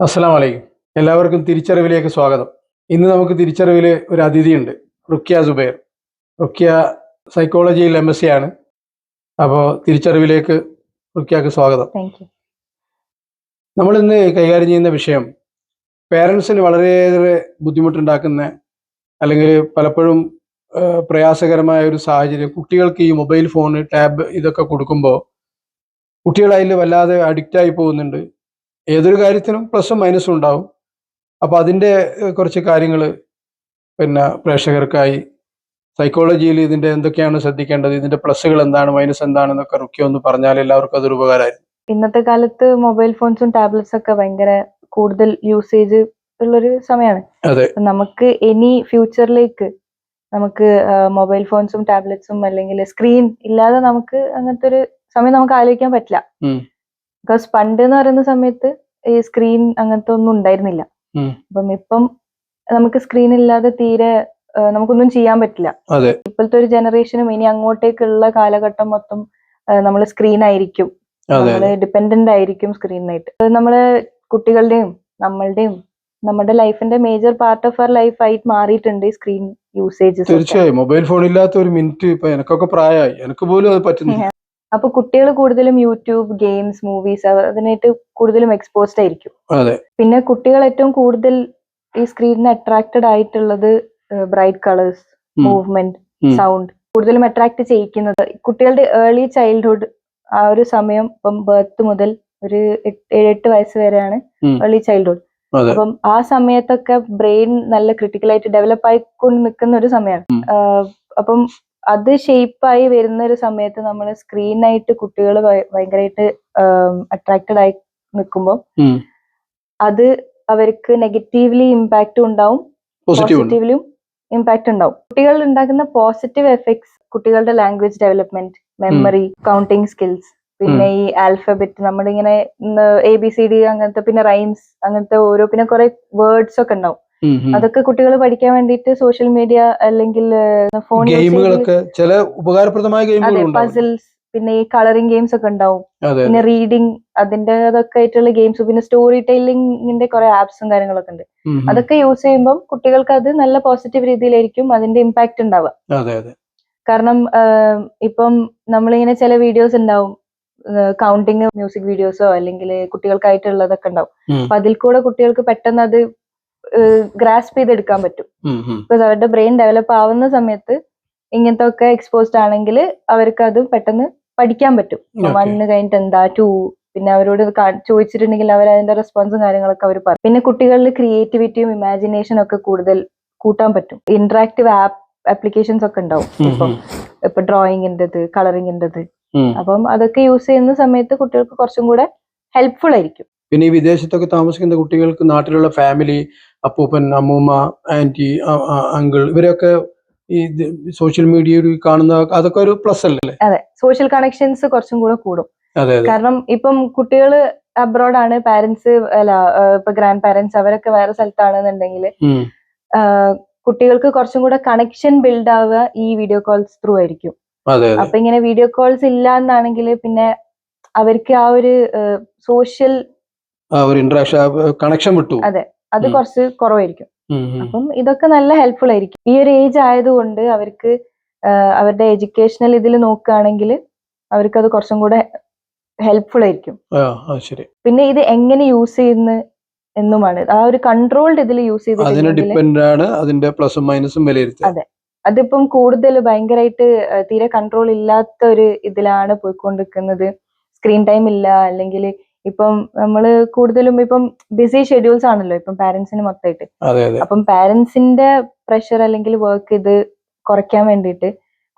അസ്സലാമു അലൈക്കും. എല്ലാവർക്കും തിരിച്ചറിവിലേക്ക് സ്വാഗതം. ഇന്ന് നമുക്ക് തിരിച്ചറിവിൽ ഒരു അതിഥിയുണ്ട്, റുക്കിയ സുബൈർ. റുക്കിയ സൈക്കോളജിയിൽ MSc ആണ്. അപ്പോൾ തിരിച്ചറിവിലേക്ക് റുക്കിയക്ക് സ്വാഗതം. നമ്മൾ ഇന്ന് കൈകാര്യം ചെയ്യുന്ന വിഷയം പേരൻസിന് വളരെയേറെ ബുദ്ധിമുട്ടുണ്ടാക്കുന്ന അല്ലെങ്കിൽ പലപ്പോഴും പ്രയാസകരമായ ഒരു സാഹചര്യം. കുട്ടികൾക്ക് ഈ മൊബൈൽ ഫോൺ, ടാബ് ഇതൊക്കെ കൊടുക്കുമ്പോൾ കുട്ടികൾ അതിൽ വല്ലാതെ അഡിക്റ്റായി പോകുന്നുണ്ട്. ഏതൊരു കാര്യത്തിനും പ്ലസും മൈനസും ഉണ്ടാവും. അപ്പോൾ അതിൻ്റെ കുറച്ച് കാര്യങ്ങൾ പ്രേക്ഷകർക്കായി സൈക്കോളജിയിൽ ഇതിൻ്റെ എന്തൊക്കെയാണ് ശ്രദ്ധിക്കേണ്ടത്, ഇതിൻ്റെ പ്ലസുകൾ എന്താണ്, മൈനസ് എന്താണെന്നൊക്കെ റുക്കിയ ഒന്ന് പറഞ്ഞാൽ എല്ലാവർക്കും അതൊരു ഉപകാരമായിരുന്നു. ഇന്നത്തെ കാലത്ത് മൊബൈൽ ഫോൺസും ടാബ്ലറ്റ്സ് ഒക്കെ ഭയങ്കര കൂടുതൽ യൂസേജ് ഉള്ളൊരു സമയമാണ്. അതെ, നമുക്ക് ഇനി ഫ്യൂച്ചറിലേക്ക് നമുക്ക് മൊബൈൽ ഫോൺസും ടാബ്ലറ്റ്സും അല്ലെങ്കിൽ സ്ക്രീൻ ഇല്ലാതെ നമുക്ക് അങ്ങനത്തെ ഒരു സമയം നമുക്ക് ആലോചിക്കാൻ പറ്റില്ല. ബിക്കോസ് പണ്ട് എന്ന് പറയുന്ന സമയത്ത് ഈ സ്ക്രീൻ അങ്ങനത്തെ ഒന്നും ഉണ്ടായിരുന്നില്ല. അപ്പം ഇപ്പം നമുക്ക് സ്ക്രീൻ ഇല്ലാതെ തീരെ നമുക്കൊന്നും ചെയ്യാൻ പറ്റില്ല. ഇപ്പോഴത്തെ ഒരു ജനറേഷനും ഇനി അങ്ങോട്ടേക്കുള്ള കാലഘട്ടം മൊത്തം നമ്മൾ സ്ക്രീൻ ആയിരിക്കും, നമ്മള് ഡിപ്പെൻഡന്റ് ആയിരിക്കും സ്ക്രീനായിട്ട്. നമ്മള് കുട്ടികളുടെയും നമ്മളുടെയും നമ്മുടെ ലൈഫിന്റെ major part of our life ആയിട്ട് മാറിയിട്ടുണ്ട് ഈ സ്ക്രീൻ യൂസേജ്. തീർച്ചയായും മൊബൈൽ ഫോൺ ഇല്ലാത്ത ഒരു മിനിറ്റ് ഇപ്പൊ എനിക്കൊക്കെ പ്രായമായി, എനിക്ക് പോലും അത് പറ്റുന്നില്ല. അപ്പൊ കുട്ടികൾ കൂടുതലും യൂട്യൂബ്, ഗെയിംസ്, മൂവീസ് അതിനായിട്ട് കൂടുതലും എക്സ്പോസ്ഡ് ആയിരിക്കും. പിന്നെ കുട്ടികൾ ഏറ്റവും കൂടുതൽ ഈ സ്ക്രീനിന് അട്രാക്റ്റഡ് ആയിട്ടുള്ളത് ബ്രൈറ്റ് കളേഴ്സ്, മൂവ്മെന്റ്, സൗണ്ട് കൂടുതലും അട്രാക്ട് ചെയ്യിക്കുന്നത് കുട്ടികളുടെ ഏർലി ചൈൽഡ്ഹുഡ്. ആ ഒരു സമയം ഇപ്പം ബർത്ത് മുതൽ ഒരു 7-8 വയസ്സ് വരെയാണ് ഏർലി ചൈൽഡ്ഹുഡ്. അപ്പം ആ സമയത്തൊക്കെ ബ്രെയിൻ നല്ല ക്രിട്ടിക്കലായിട്ട് ഡെവലപ്പ് ആയിക്കൊണ്ട് നിൽക്കുന്ന ഒരു സമയമാണ്. അപ്പം അത് ഷേപ്പായി വരുന്ന ഒരു സമയത്ത് നമ്മൾ സ്ക്രീനായിട്ട് കുട്ടികൾ ഭയങ്കരമായിട്ട് അട്രാക്റ്റഡ് ആയി നിൽക്കുമ്പോൾ അത് അവർക്ക് നെഗറ്റീവ്ലി ഇമ്പാക്റ്റും ഉണ്ടാവും, പോസിറ്റീവ്ലിയും ഇമ്പാക്റ്റ് ഉണ്ടാവും. കുട്ടികൾ ഉണ്ടാക്കുന്ന പോസിറ്റീവ് എഫക്ട്സ് കുട്ടികളുടെ language development, memory, counting skills, പിന്നെ ഈ ആൽഫബറ്റ് നമ്മളിങ്ങനെ ABCD അങ്ങനത്തെ, പിന്നെ റൈംസ് അങ്ങനത്തെ ഓരോ, പിന്നെ കുറെ വേർഡ്സ് ഒക്കെ ഉണ്ടാവും. അതൊക്കെ കുട്ടികൾ പഠിക്കാൻ വേണ്ടിയിട്ട് സോഷ്യൽ മീഡിയ അല്ലെങ്കിൽ ഫോൺ, പസിൽസ്, പിന്നെ ഈ കളറിംഗ് ഗെയിംസ് ഒക്കെ ഉണ്ടാവും, പിന്നെ റീഡിങ് അതിൻ്റെതൊക്കെ ആയിട്ടുള്ള ഗെയിംസ്, പിന്നെ സ്റ്റോറി ടെല്ലിങ്ങിന്റെ കുറെ ആപ്സും കാര്യങ്ങളൊക്കെ ഉണ്ട്. അതൊക്കെ യൂസ് ചെയ്യുമ്പോൾ കുട്ടികൾക്ക് അത് നല്ല പോസിറ്റീവ് രീതിയിലായിരിക്കും അതിന്റെ ഇമ്പാക്ട് ഉണ്ടാവുക. കാരണം ഇപ്പം നമ്മളിങ്ങനെ ചില വീഡിയോസ് ഉണ്ടാവും, കൗണ്ടിങ് മ്യൂസിക് വീഡിയോസോ അല്ലെങ്കിൽ കുട്ടികൾക്കായിട്ടുള്ളതൊക്കെ ഉണ്ടാവും. അപ്പൊ അതിൽ കൂടെ കുട്ടികൾക്ക് പെട്ടെന്ന് അത് ഗ്രാസ്പ് ചെയ്തെടുക്കാൻ പറ്റും. ബിക്കോസ് അവരുടെ ബ്രെയിൻ ഡെവലപ്പ് ആവുന്ന സമയത്ത് ഇങ്ങനത്തെ ഒക്കെ എക്സ്പോസ്ഡ് ആണെങ്കിൽ അവർക്ക് അത് പെട്ടെന്ന് പഠിക്കാൻ പറ്റും. 1 കഴിഞ്ഞിട്ട് എന്താ 2, പിന്നെ അവരോട് ചോദിച്ചിട്ടുണ്ടെങ്കിൽ അവർ അതിന്റെ റെസ്പോൺസും കാര്യങ്ങളൊക്കെ അവർ പറയും. പിന്നെ കുട്ടികളിൽ ക്രിയേറ്റിവിറ്റിയും ഇമാജിനേഷനും ഒക്കെ കൂടുതൽ കൂട്ടാൻ പറ്റും. ഇന്ററാക്റ്റീവ് ആപ്ലിക്കേഷൻസ് ഒക്കെ ഉണ്ടാവും, ഇപ്പൊ ഡ്രോയിങ്ങിൻ്റെത്, കളറിങ്ങിൻ്റെത്. അപ്പം അതൊക്കെ യൂസ് ചെയ്യുന്ന സമയത്ത് കുട്ടികൾക്ക് കുറച്ചും കൂടെ ഹെൽപ്ഫുൾ ആയിരിക്കും. പിന്നെ ഈ വിദേശത്തൊക്കെ താമസിക്കുന്ന കുട്ടികൾക്ക് നാട്ടിലുള്ള ഫാമിലി, അപ്പൂപ്പൻ, അമ്മൂമ്മ, ആന്റി, അങ്കിൾ, ഇവരൊക്കെ ഈ സോഷ്യൽ മീഡിയയിൽ കാണുന്ന അതൊക്കെ ഒരു പ്ലസ് അല്ലേ? അതെ, സോഷ്യൽ കണക്ഷൻസ് കുറച്ചും കൂടെ കൂടും. കാരണം ഇപ്പം കുട്ടികൾ അബ്രോഡാണ്, പാരന്റ്സ് ഇപ്പൊ ഗ്രാൻഡ് പാരന്റ്സ് അവരൊക്കെ വേറെ സ്ഥലത്താണെന്നുണ്ടെങ്കിൽ കുട്ടികൾക്ക് കുറച്ചും കൂടെ കണക്ഷൻ ബിൽഡ് ആവുക ഈ വീഡിയോ കോൾസ് ത്രൂ ആയിരിക്കും. അപ്പൊ ഇങ്ങനെ വീഡിയോ കോൾസ് ഇല്ല എന്നാണെങ്കിൽ പിന്നെ അവർക്ക് ആ ഒരു സോഷ്യൽ കണക്ഷൻ വിട്ടു. അതെ, അത് കുറച്ച് കുറവായിരിക്കും. അപ്പം ഇതൊക്കെ നല്ല ഹെൽപ്ഫുൾ ആയിരിക്കും. ഈ ഒരു ഏജ് ആയതുകൊണ്ട് അവർക്ക് അവരുടെ എഡ്യൂക്കേഷണൽ ഇതിൽ നോക്കുകയാണെങ്കിൽ അവർക്ക് അത് കുറച്ചും കൂടെ ഹെൽപ്ഫുൾ ആയിരിക്കും. പിന്നെ ഇത് എങ്ങനെ യൂസ് ചെയ്യുന്ന എന്നുമാണ്, ആ ഒരു കൺട്രോൾഡ് ഇതിൽ യൂസ് ചെയ്തിട്ടുണ്ടെങ്കിൽ. അതെ, അതിപ്പം കൂടുതൽ ഭയങ്കരമായിട്ട് തീരെ കൺട്രോൾ ഇല്ലാത്ത ഒരു ഇതിലാണ് പോയിക്കൊണ്ടിരിക്കുന്നത്. സ്ക്രീൻ ടൈം ഇല്ല, അല്ലെങ്കിൽ ഇപ്പം നമ്മള് കൂടുതലും ഇപ്പം ബിസി ഷെഡ്യൂൾസ് ആണല്ലോ ഇപ്പം പാരന്റ്സിന് മൊത്തമായിട്ട്. അപ്പം പാരന്റ്സിന്റെ പ്രഷർ അല്ലെങ്കിൽ വർക്ക് ഇത് കുറയ്ക്കാൻ വേണ്ടിയിട്ട്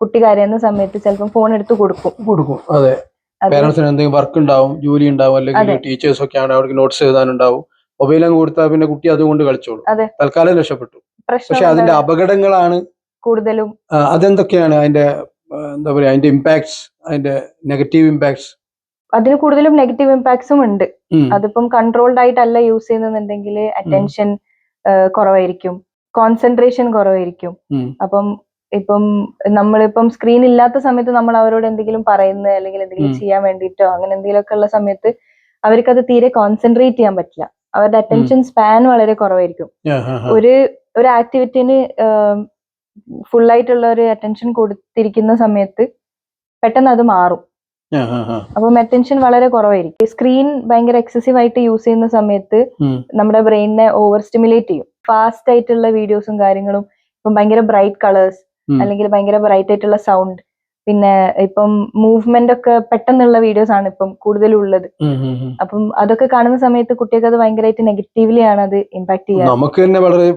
കുട്ടി കരയുന്ന സമയത്ത് ചിലപ്പോൾ ഫോൺ എടുത്ത് കൊടുക്കും. അതെ, പേരന്റ്സിന് എന്തെങ്കിലും വർക്ക് ഉണ്ടാവും, ജോലി ഉണ്ടാവും, അല്ലെങ്കിൽ ടീച്ചേഴ്സ് ഒക്കെ ആണ് അവർക്ക് നോട്ട്സ് എഴുതാനുണ്ടാവും. മൊബൈൽ അങ്ങ് കൊടുത്താൽ പിന്നെ കുട്ടി അതുകൊണ്ട് കളിച്ചോളൂ, തൽക്കാലം രക്ഷപ്പെട്ടു. പക്ഷെ അതിന്റെ അപകടങ്ങളാണ് കൂടുതലും. അതെന്തൊക്കെയാണ് അതിന്റെ എന്താ പറയാ, അതിന്റെ ഇമ്പാക്ട്സ്, അതിന്റെ നെഗറ്റീവ് ഇമ്പാക്ട്സ്? അതിന് കൂടുതലും നെഗറ്റീവ് ഇമ്പാക്ട്സും ഉണ്ട്. അതിപ്പം കൺട്രോൾഡ് ആയിട്ടല്ല യൂസ് ചെയ്യുന്നുണ്ടെങ്കിൽ അറ്റൻഷൻ കുറവായിരിക്കും, കോൺസെൻട്രേഷൻ കുറവായിരിക്കും. അപ്പം ഇപ്പം നമ്മളിപ്പം സ്ക്രീൻ ഇല്ലാത്ത സമയത്ത് നമ്മൾ അവരോട് എന്തെങ്കിലും പറയുന്നത് അല്ലെങ്കിൽ എന്തെങ്കിലും ചെയ്യാൻ വേണ്ടിയിട്ടോ അങ്ങനെ എന്തെങ്കിലുമൊക്കെ ഉള്ള സമയത്ത് അവർക്കത് തീരെ കോൺസെൻട്രേറ്റ് ചെയ്യാൻ പറ്റില്ല. അവരുടെ അറ്റൻഷൻ സ്പാൻ വളരെ കുറവായിരിക്കും. ഒരു ആക്ടിവിറ്റിന് ഫുൾ ആയിട്ടുള്ള ഒരു അറ്റൻഷൻ കൊടുത്തിരിക്കുന്ന സമയത്ത് പെട്ടെന്ന് അത് മാറും. അപ്പം അറ്റൻഷൻ വളരെ കുറവായിരിക്കും. സ്ക്രീൻ ഭയങ്കര എക്സസീവ് ആയിട്ട് യൂസ് ചെയ്യുന്ന സമയത്ത് നമ്മുടെ ബ്രെയിനിനെ ഓവർ സ്റ്റിമുലേറ്റ് ചെയ്യും. ഫാസ്റ്റ് ആയിട്ടുള്ള വീഡിയോസും കാര്യങ്ങളും, ഇപ്പം ഭയങ്കര ബ്രൈറ്റ് കളേഴ്സ് അല്ലെങ്കിൽ ഭയങ്കര ബ്രൈറ്റ് ആയിട്ടുള്ള സൗണ്ട്, പിന്നെ ഇപ്പം മൂവ്മെന്റ് ഒക്കെ പെട്ടെന്നുള്ള വീഡിയോസ് ആണ് ഇപ്പം കൂടുതലും ഉള്ളത്. അപ്പം അതൊക്കെ കാണുന്ന സമയത്ത് കുട്ടികൾക്ക് അത് ഭയങ്കരമായിട്ട് നെഗറ്റീവ്ലി ആണ് അത് ഇമ്പാക്ട് ചെയ്യുക. നമുക്ക് തന്നെ വളരെ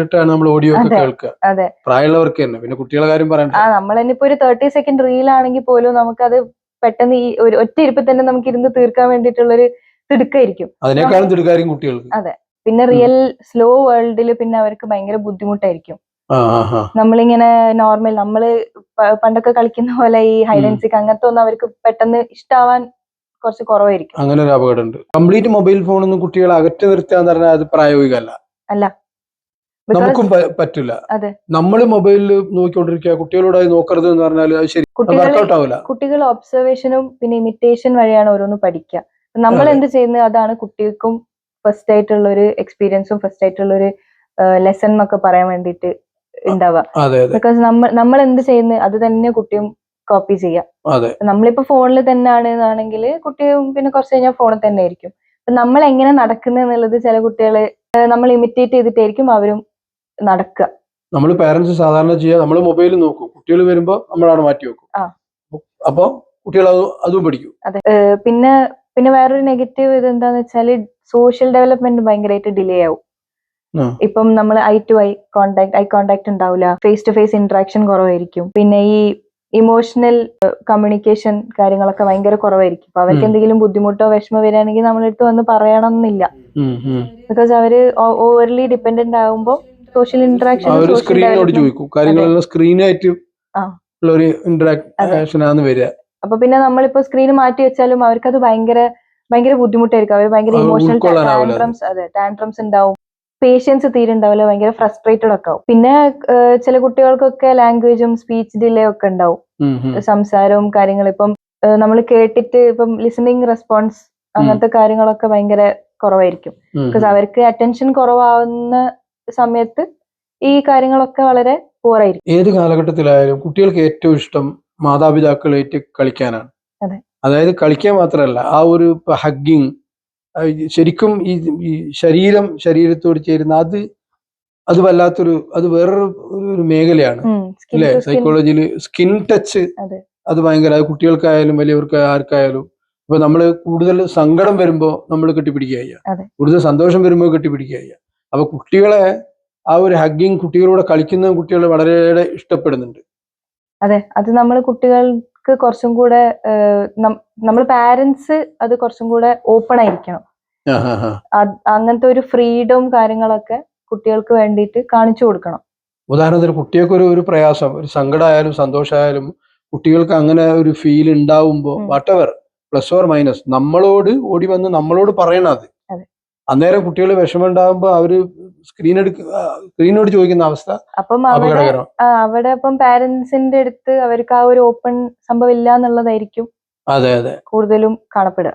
ഇട്ടാണ് നമ്മൾ ഓഡിയോ കേൾക്കുക. അതെ, പ്രായമുള്ളവർക്ക് തന്നെ, പിന്നെ കുട്ടികളുടെ കാര്യം പറയണ്ട. നമ്മൾ തന്നെ ഇപ്പൊ ഒരു 30 സെക്കൻഡ് റീൽ ആണെങ്കിൽ പോലും നമുക്കത് പെട്ടെന്ന് ഈ ഒരു ഒറ്റ ഇരിപ്പിൽ തന്നെ നമുക്ക് ഇരുന്ന് തീർക്കാൻ വേണ്ടിയിട്ടുള്ളൊരു തിടുക്കായിരിക്കും. അതിനേക്കാളും തിടുക്കായിരിക്കും കുട്ടികൾക്ക്. അതെ, പിന്നെ റിയൽ സ്ലോ വേൾഡിൽ പിന്നെ അവർക്ക് ഭയങ്കര ബുദ്ധിമുട്ടായിരിക്കും. നമ്മളിങ്ങനെ നോർമൽ നമ്മള് പണ്ടൊക്കെ കളിക്കുന്ന പോലെ ഈ ഹൈഡ് ആൻഡ് സീക്ക് അങ്ങനത്തെ ഒന്നും അവർക്ക് പെട്ടെന്ന് ഇഷ്ടാവാൻ കുറച്ച് കുറവായിരിക്കും. അങ്ങനെ ഒരു അപകടമുണ്ട്. കംപ്ലീറ്റ് മൊബൈൽ ഫോണൊന്നും കുട്ടികളെ അകറ്റി നിർത്തുക പറഞ്ഞാൽ അത് പ്രായോഗികമല്ല. അല്ല, നമുക്കും പറ്റില്ല. അതെ, നമ്മൾ മൊബൈലിൽ നോക്കിക്കൊണ്ടിരിക്കുക, കുട്ടികളോട് അത് നോക്കരുത് എന്ന് പറഞ്ഞാൽ അത് ശരി വർക്കൗട്ട് ആവില്ല. കുട്ടികൾ ഒബ്സർവേഷനും പിന്നെ ഇമിറ്റേഷൻ വഴിയാണ് ഓരോന്ന് പഠിക്കുക. നമ്മൾ എന്ത് ചെയ്യുന്നത് അതാണ് കുട്ടികൾക്കും ഫസ്റ്റ് ആയിട്ടുള്ള ഒരു എക്സ്പീരിയൻസും ഫസ്റ്റ് ആയിട്ടുള്ള ഒരു ലെസൺ എന്നൊക്കെ പറയാൻ വേണ്ടിയിട്ട് ഉണ്ടാവുക. ബിക്കോസ് നമ്മൾ എന്ത് ചെയ്യുന്നത് അത് തന്നെ കുട്ടിയും കോപ്പി ചെയ്യാം. നമ്മളിപ്പോ ഫോണിൽ തന്നെ ആണെങ്കിൽ കുട്ടിയും പിന്നെ കുറച്ച് കഴിഞ്ഞാൽ ഫോണിൽ തന്നെ ആയിരിക്കും. നമ്മൾ എങ്ങനെ നടക്കുന്നത് എന്നുള്ളത് ചില കുട്ടികള് നമ്മൾ ഇമിറ്റേറ്റ് ചെയ്തിട്ടായിരിക്കും അവരും നടക്കുക. നമ്മൾ പാരന്റ്സ് സാധാരണ ചെയ്യുക, നമ്മൾ മൊബൈൽ നോക്കും, കുട്ടികൾ വരുമ്പോ നമ്മളവിടെ മാറ്റി വെക്കും. അപ്പൊ കുട്ടികൾ അതും പഠിക്കും. അതെ, പിന്നെ വേറൊരു നെഗറ്റീവ് ഇത് എന്താന്ന് വെച്ചാല് സോഷ്യൽ ഡെവലപ്മെന്റ് ഭയങ്കരമായിട്ട് ഡിലേ ആവും. ഇപ്പം നമ്മൾ ഐ കോണ്ടാക്ട് ഉണ്ടാവില്ല, ഫേസ് ടു ഫേസ് ഇന്ററാക്ഷൻ കുറവായിരിക്കും, പിന്നെ ഈ ഇമോഷണൽ കമ്മ്യൂണിക്കേഷൻ കാര്യങ്ങളൊക്കെ ഭയങ്കര കുറവായിരിക്കും. അപ്പൊ അവർക്ക് എന്തെങ്കിലും ബുദ്ധിമുട്ടോ വിഷമോ വരികയാണെങ്കിൽ നമ്മളടുത്ത് വന്ന് പറയണമെന്നില്ല. ബിക്കോസ് അവര് ഓവർലി ഡിപ്പെൻഡന്റ് ആകുമ്പോൾ സോഷ്യൽ ഇന്ററാക്ഷൻ അപ്പൊ പിന്നെ നമ്മളിപ്പോ സ്ക്രീൻ മാറ്റി വെച്ചാലും അവർക്കത് ഭയങ്കര ബുദ്ധിമുട്ടായിരിക്കും. അവർ ഭയങ്കര ഇമോഷണൽ ടാൻട്രംസ് ഉണ്ടാവും, പേഷ്യൻസ് തീരെ ഉണ്ടാവില്ല, ഭയങ്കര ഫ്രസ്ട്രേറ്റഡ് ഒക്കെ ആവും. പിന്നെ ചില കുട്ടികൾക്കൊക്കെ ലാംഗ്വേജും സ്പീച്ച് ഡിലേ ഒക്കെ ഉണ്ടാവും, സംസാരവും കാര്യങ്ങളും. ഇപ്പം നമ്മൾ കേട്ടിട്ട് ഇപ്പം ലിസണിങ് റെസ്പോൺസ് അങ്ങനത്തെ കാര്യങ്ങളൊക്കെ ഭയങ്കര കുറവായിരിക്കും. ബിക്കോസ് അവർക്ക് അറ്റൻഷൻ കുറവാകുന്ന സമയത്ത് ഈ കാര്യങ്ങളൊക്കെ വളരെ പൂറായിരിക്കും. ഏത് കാലഘട്ടത്തിലായാലും കുട്ടികൾക്ക് ഏറ്റവും ഇഷ്ടം മാതാപിതാക്കളായിട്ട് കളിക്കാനാണ്. അതായത് കളിക്കാൻ മാത്രമല്ല, ആ ഒരു ഹഗ്ഗിങ്, ശരിക്കും ഈ ശരീരത്തോട് ചേരുന്ന അത് വല്ലാത്തൊരു, അത് വേറൊരു മേഖലയാണ് അല്ലെ സൈക്കോളജിയിൽ. സ്കിൻ ടച്ച് അത് ഭയങ്കര, കുട്ടികൾക്കായാലും വലിയവർക്ക് ആർക്കായാലും. ഇപ്പൊ നമ്മള് കൂടുതൽ സങ്കടം വരുമ്പോ നമ്മൾ കെട്ടിപ്പിടിക്കുക, കൂടുതൽ സന്തോഷം വരുമ്പോൾ കെട്ടിപ്പിടിക്കുക. അപ്പൊ കുട്ടികളെ ആ ഒരു ഹഗ്ഗിങ്, കുട്ടികളോട് കളിക്കുന്ന കുട്ടികൾ വളരെയേറെ ഇഷ്ടപ്പെടുന്നുണ്ട്. അതെ, അത് നമ്മൾ കുട്ടികൾക്ക് കുറച്ചും കൂടെ നമ്മൾ പാരന്റ്സ് അത് കുറച്ചും കൂടെ ഓപ്പൺ ആയിരിക്കണം. അങ്ങനത്തെ ഒരു ഫ്രീഡം കാര്യങ്ങളൊക്കെ കുട്ടികൾക്ക് വേണ്ടിയിട്ട് കാണിച്ചു കൊടുക്കണം. ഉദാഹരണത്തിന് കുട്ടികൾക്ക് ഒരു പ്രയാസം, ഒരു സങ്കടമായാലും സന്തോഷമായാലും കുട്ടികൾക്ക് അങ്ങനെ ഒരു ഫീൽ ഉണ്ടാവുമ്പോൾ വാട്ടെവർ പ്ലസ് ഓർ മൈനസ് നമ്മളോട് ഓടി വന്ന് നമ്മളോട് പറയണം. അത് അന്നേരം കുട്ടികൾ വിഷമം ഉണ്ടാകുമ്പോൾ അവര് സ്ക്രീനോട് ചോദിക്കുന്ന അവസ്ഥ അപ്പം അവിടെ അപ്പം പാരന്റ്സിന്റെ അടുത്ത് അവർക്ക് ആ ഒരു ഓപ്പൺ സംഭവം ഇല്ല എന്നുള്ളതായിരിക്കും കൂടുതലും കാണപ്പെടുക.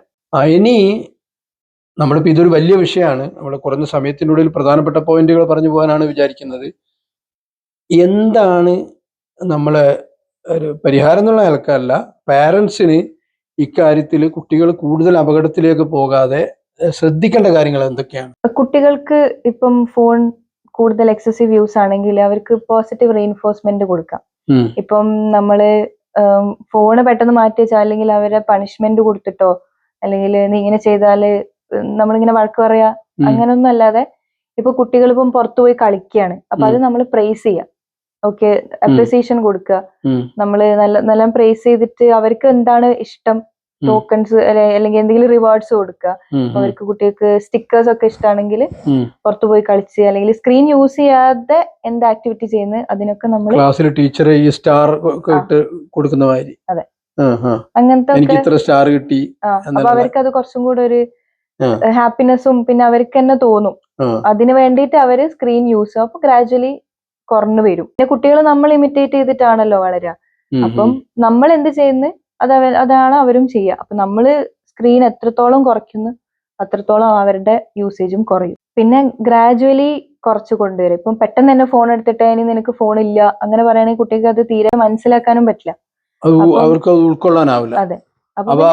ഇനി നമ്മളിപ്പോ ഇതൊരു വലിയ വിഷയമാണ്, നമ്മൾ കുറഞ്ഞ സമയത്തിനുള്ളിൽ പ്രധാനപ്പെട്ട പോയിന്റുകൾ പറഞ്ഞു പോകാനാണ് വിചാരിക്കുന്നത്. എന്താണ് നമ്മളെ ഒരു പരിഹാരം എന്നുള്ള നിലക്കല്ല, പാരന്റ്സിന് ഇക്കാര്യത്തിൽ കുട്ടികൾ കൂടുതൽ അപകടത്തിലേക്ക് പോകാതെ ശ്രദ്ധിക്കേണ്ട കാര്യങ്ങൾ എന്തൊക്കെയാണ്? കുട്ടികൾക്ക് ഇപ്പം ഫോൺ കൂടുതൽ എക്സസീവ് യൂസ് ആണെങ്കിൽ അവർക്ക് പോസിറ്റീവ് റീഇൻഫോഴ്സ്മെന്റ് കൊടുക്കാം. ഇപ്പം നമ്മള് ഫോണ് പെട്ടെന്ന് മാറ്റി വെച്ചാൽ, അല്ലെങ്കിൽ അവരെ പണിഷ്മെന്റ് കൊടുത്തിട്ടോ, അല്ലെങ്കിൽ നീ ഇങ്ങനെ ചെയ്താല് നമ്മളിങ്ങനെ വഴക്ക് പറയാ, അങ്ങനൊന്നും അല്ലാതെ ഇപ്പൊ കുട്ടികൾ ഇപ്പം പുറത്തുപോയി കളിക്കുകയാണ്, അപ്പൊ അത് നമ്മൾ പ്രൈസ് ചെയ്യാം. ഓക്കെ, അപ്രിസിയേഷൻ കൊടുക്കുക. നമ്മള് നല്ല പ്രൈസ് ചെയ്തിട്ട് അവർക്ക് എന്താണ് ഇഷ്ടം, ടോക്കൺസ് അല്ലെങ്കിൽ എന്തെങ്കിലും റിവാർഡ്സ് കൊടുക്കുക. അവർക്ക് കുട്ടികൾക്ക് സ്റ്റിക്കേഴ്സ് ഒക്കെ ഇഷ്ടമാണെങ്കിൽ പുറത്തു പോയി കളിച്ച്, അല്ലെങ്കിൽ സ്ക്രീൻ യൂസ് ചെയ്യാതെ എന്ത് ആക്ടിവിറ്റി ചെയ്യുന്നത് അതിനൊക്കെ നമ്മൾ ക്ലാസ്സിൽ ടീച്ചർ ഈ സ്റ്റാർ കൊടുക്കുന്ന മാതിരി, അതെ, അങ്ങനത്തെ സ്റ്റാർ കിട്ടി. അപ്പൊ അവർക്ക് അത് കുറച്ചും കൂടെ ഒരു ഹാപ്പിനെസ്സും പിന്നെ അവർക്ക് തന്നെ തോന്നും. അതിന് വേണ്ടിയിട്ട് അവര് സ്ക്രീൻ യൂസ് ചെയ്യും. അപ്പൊ ഗ്രാജുവലി കുറഞ്ഞു വരും. പിന്നെ കുട്ടികൾ നമ്മൾ ഇമിറ്റേറ്റ് ചെയ്തിട്ടാണല്ലോ വളരുക. അപ്പം നമ്മൾ എന്ത് ചെയ്യുന്നു അതാണ് അവരും ചെയ്യുക. അപ്പൊ നമ്മള് സ്ക്രീൻ എത്രത്തോളം കുറയ്ക്കുന്നു അത്രത്തോളം അവരുടെ യൂസേജും കുറയും. പിന്നെ ഗ്രാജുവലി കുറച്ച് കൊണ്ടുവരും. ഇപ്പം പെട്ടെന്ന് തന്നെ ഫോൺ എടുത്തിട്ട് ഇനി നിനക്ക് ഫോൺ ഇല്ല അങ്ങനെ പറയുകയാണെങ്കിൽ കുട്ടിക്ക് അത് തീരെ മനസ്സിലാക്കാനും പറ്റില്ല. അവർക്ക് അത് ഉൾക്കൊള്ളാനാവില്ല. അതെ. അപ്പൊ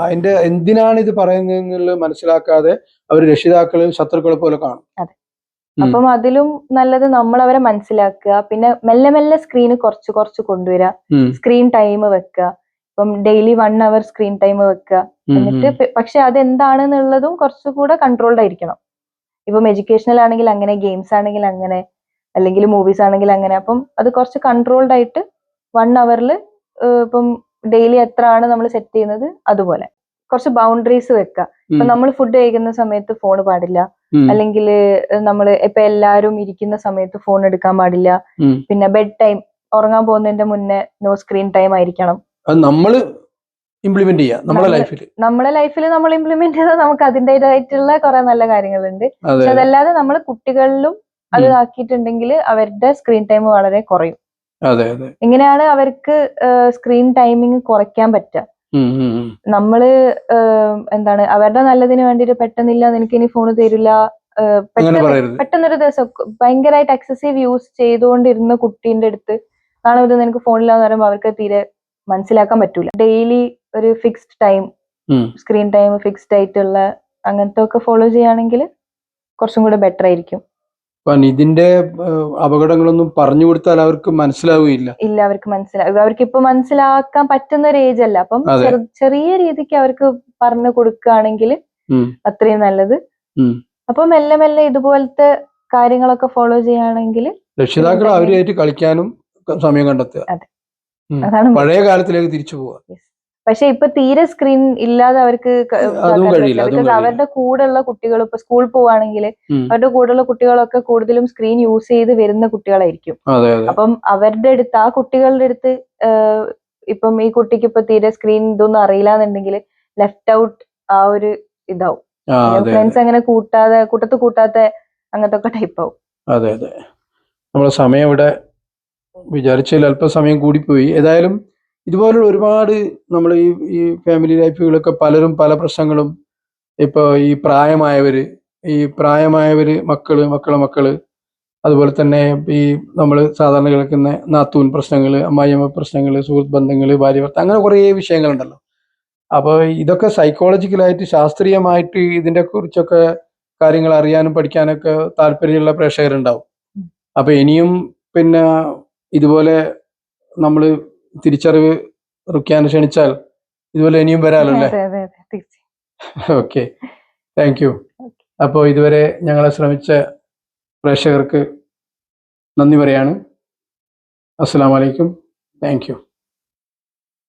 അതിന്റെ എന്തിനാണ് ഇത് പറയുന്നത് മനസ്സിലാക്കാതെ അവർ രക്ഷിതാക്കളെ ശത്രുക്കളെ പോലെ കാണും. അതെ. അപ്പം അതിലും നല്ലത് നമ്മൾ അവരെ മനസ്സിലാക്കുക. പിന്നെ മെല്ലെ മെല്ലെ സ്ക്രീന് കുറച്ച് കൊണ്ടുവരിക. സ്ക്രീൻ ടൈം വെക്കുക. ഇപ്പം ഡെയിലി 1 hour സ്ക്രീൻ ടൈം വെക്കുക. എന്നിട്ട് പക്ഷെ അതെന്താണെന്നുള്ളതും കുറച്ചുകൂടെ കൺട്രോൾഡ് ആയിരിക്കണം. ഇപ്പം എഡ്യൂക്കേഷണൽ ആണെങ്കിൽ അങ്ങനെ, ഗെയിംസ് ആണെങ്കിൽ അങ്ങനെ, അല്ലെങ്കിൽ മൂവീസ് ആണെങ്കിൽ അങ്ങനെ. അപ്പം അത് കുറച്ച് കൺട്രോൾഡ് ആയിട്ട് 1 hour ഇപ്പം ഡെയിലി എത്ര ആണ് നമ്മൾ സെറ്റ് ചെയ്യുന്നത് അതുപോലെ കുറച്ച് ബൗണ്ടറീസ് വെക്കുക. ഇപ്പൊ നമ്മൾ ഫുഡ് കഴിക്കുന്ന സമയത്ത് ഫോൺ പാടില്ല, അല്ലെങ്കിൽ നമ്മൾ ഇപ്പൊ എല്ലാവരും ഇരിക്കുന്ന സമയത്ത് ഫോൺ എടുക്കാൻ പാടില്ല. പിന്നെ ബെഡ് ടൈം, ഉറങ്ങാൻ പോകുന്നതിന്റെ മുന്നേ നോ സ്ക്രീൻ ടൈം ആയിരിക്കണം. നമ്മൾ ഇംപ്ലിമെന്റ് ചെയ്യാം നമ്മുടെ ലൈഫിൽ നമ്മൾ ഇംപ്ലിമെന്റ് ചെയ്താൽ നമുക്ക് അതിൻ്റെതായിട്ടുള്ള കുറെ നല്ല കാര്യങ്ങളുണ്ട്. പക്ഷെ അതല്ലാതെ നമ്മൾ കുട്ടികളിലും അത് ആക്കിയിട്ടുണ്ടെങ്കിൽ അവരുടെ സ്ക്രീൻ ടൈം വളരെ കുറയും. ഇങ്ങനെയാണ് അവർക്ക് സ്ക്രീൻ ടൈമിങ് കുറയ്ക്കാൻ പറ്റുക. നമ്മള് എന്താണ് അവരുടെ നല്ലതിന് വേണ്ടിയിട്ട് പെട്ടെന്നില്ല നിനക്ക് ഇനി ഫോൺ തരില്ല, പെട്ടെന്നൊരു ദിവസം ഭയങ്കരമായിട്ട് എക്സസീവ് യൂസ് ചെയ്തുകൊണ്ടിരുന്ന കുട്ടീന്റെ അടുത്ത് നാളെ ഒരു നിനക്ക് ഫോണില്ലാന്ന് പറയുമ്പോൾ അവർക്ക് തീരെ മനസ്സിലാക്കാൻ പറ്റൂല. ഡെയിലി ഒരു fixed time, screen time fixed ആയിട്ടുള്ള അങ്ങനത്തെ ഒക്കെ ഫോളോ ചെയ്യുകയാണെങ്കിൽ കുറച്ചും കൂടെ ബെറ്റർ ആയിരിക്കും. ഇതിന്റെ അപകടങ്ങളൊന്നും പറഞ്ഞു കൊടുത്താൽ അവർക്ക് മനസ്സിലാവുകയില്ല. ഇല്ല, അവർക്ക് മനസ്സിലാവും. അവർക്ക് ഇപ്പൊ മനസ്സിലാക്കാൻ പറ്റുന്ന ഒരു ഏജ് അല്ല. അപ്പം ചെറിയ രീതിക്ക് അവർക്ക് പറഞ്ഞു കൊടുക്കുകയാണെങ്കിൽ അത്രയും നല്ലത്. അപ്പൊ മെല്ലെ മെല്ലെ ഇതുപോലത്തെ കാര്യങ്ങളൊക്കെ ഫോളോ ചെയ്യുകയാണെങ്കിൽ രക്ഷിതാക്കൾ അവരുമായിട്ട് കളിക്കാനും സമയം കണ്ടെത്തുക. അതാണ് പഴയ കാലത്തിലേക്ക് തിരിച്ചു പോവുക. പക്ഷെ ഇപ്പൊ തീരെ സ്ക്രീൻ ഇല്ലാതെ അവർക്ക് അവരുടെ കൂടെയുള്ള കുട്ടികൾ ഇപ്പൊ സ്കൂളിൽ പോവാണെങ്കിൽ അവരുടെ കൂടെയുള്ള കുട്ടികളൊക്കെ കൂടുതലും സ്ക്രീൻ യൂസ് ചെയ്ത് വരുന്ന കുട്ടികളായിരിക്കും. അപ്പം അവരുടെ അടുത്ത് ആ കുട്ടികളുടെ അടുത്ത് ഇപ്പം ഈ കുട്ടിക്ക് ഇപ്പൊ തീരെ സ്ക്രീൻ ഇതൊന്നും അറിയില്ല എന്നുണ്ടെങ്കിൽ ലെഫ്റ്റ് ഔട്ട് ആ ഒരു ഇതാവും. ഫ്രണ്ട്സ് അങ്ങനെ കൂട്ടത്ത് കൂട്ടാത്ത അങ്ങനത്തെ ഒക്കെ ടൈപ്പ് ആവും. അതെ അതെ, നമ്മളെ സമയം ഇവിടെ വിചാരിച്ചതിൽ അല്പസമയം കൂടിപ്പോയി. ഏതായാലും ഇതുപോലുള്ള ഒരുപാട് നമ്മൾ ഈ ഫാമിലി ലൈഫുകളൊക്കെ പലരും പല പ്രശ്നങ്ങളും, ഇപ്പോൾ ഈ പ്രായമായവര് മക്കള്, അതുപോലെ തന്നെ ഈ നമ്മൾ സാധാരണ കേൾക്കുന്ന നാത്തൂൻ പ്രശ്നങ്ങൾ, അമ്മായിയമ്മ പ്രശ്നങ്ങൾ, സുഹൃത്ത് ബന്ധങ്ങൾ, ഭാര്യ ഭർത്താവ്, അങ്ങനെ കുറേ വിഷയങ്ങളുണ്ടല്ലോ. അപ്പോൾ ഇതൊക്കെ സൈക്കോളജിക്കലായിട്ട് ശാസ്ത്രീയമായിട്ട് ഇതിനെ കുറിച്ചൊക്കെ കാര്യങ്ങൾ അറിയാനും പഠിക്കാനൊക്കെ താല്പര്യമുള്ള പ്രേക്ഷകരുണ്ടാവും. അപ്പോൾ ഇനിയും പിന്നെ ഇതുപോലെ നമ്മൾ തിരിച്ചറിവ് റുക്യാനെ ക്ഷണിച്ചാൽ ഇതുപോലെ ഇനിയും വരാമല്ലോ അല്ലേ? Okay, thank you. അപ്പോൾ ഇതുവരെ ഞങ്ങളെ ശ്രമിച്ച പ്രേക്ഷകർക്ക് നന്ദി പറയാണ്. അസ്സലാമു അലൈക്കും, താങ്ക് യു.